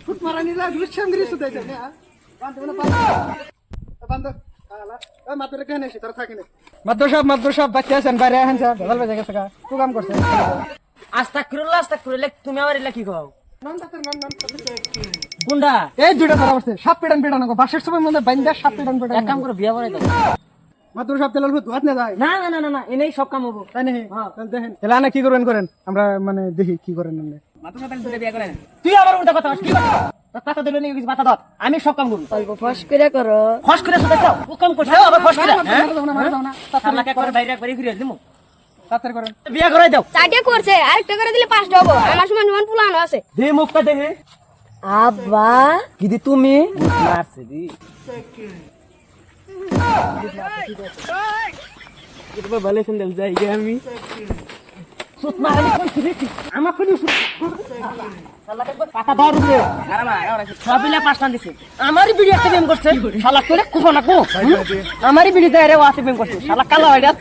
foot মারানি রা লুচ্ছাম গিরি সুদাইছে না বান্ধ না বান্ধ ওই মাত্র কেন এসে তোর থাকে না মাদ্রাসা বাচ্চা আছেন বাইরে আছেন স্যার ভালো বাজে গেছে তো কাম করছে আস্তাগফিরুল্লাহ আস্তাগফিরুল্লাহ এলা কি কও নাম ডাক্তার নাম গুন্ডা এই দুইটা ধরা পড়ছে সাপ পেটানো বাসের সময় মধ্যে বাইন্দা সাপ পেটানো এক কাম করো বিয়া বানাই দাও মাদ্রাসা তেলাল ধোয়াত না যায় না না না না না এনেই সব কাম হবো তাই নাকি তাহলে দেখেন তাহলে আনা কি করবেন করেন আমরা মানে দেখি কি করেন আপনি মাত্র সাথে তুই বিয়া করেন তুই আবার উল্টা কথা কি কথা দিলে নি কিছু কথা দাও আমি সব কাম করব অল্প ফস করে করো ফস করে শুকাইছো ও কাম করছ আবার ফস করে মারা দাও না সামলা কে করে বাইরে একবারই ঘুরে দিমু তাড়াতাড়ি করেন বিয়া করাই দাও চারটে করছে আরেকটা করে দিলে 5টা হবো আমার সমান পুলানো আছে দে মুখটা দেখে আব্বা কি দি তুমি মারছে দি কিবা ভালো সুন্দর যাই গে আমি সুত মারানি কোন ছিড়ি আমার কোন পাতা ধর রে সবিলা পাঁচটা দিছে আমারই ভিডিও একটা বেম করছে শালা করে কুফা না কো আমারই ভিডিও দেয় রে ওয়াসে বেম করছে শালা কালা হইরা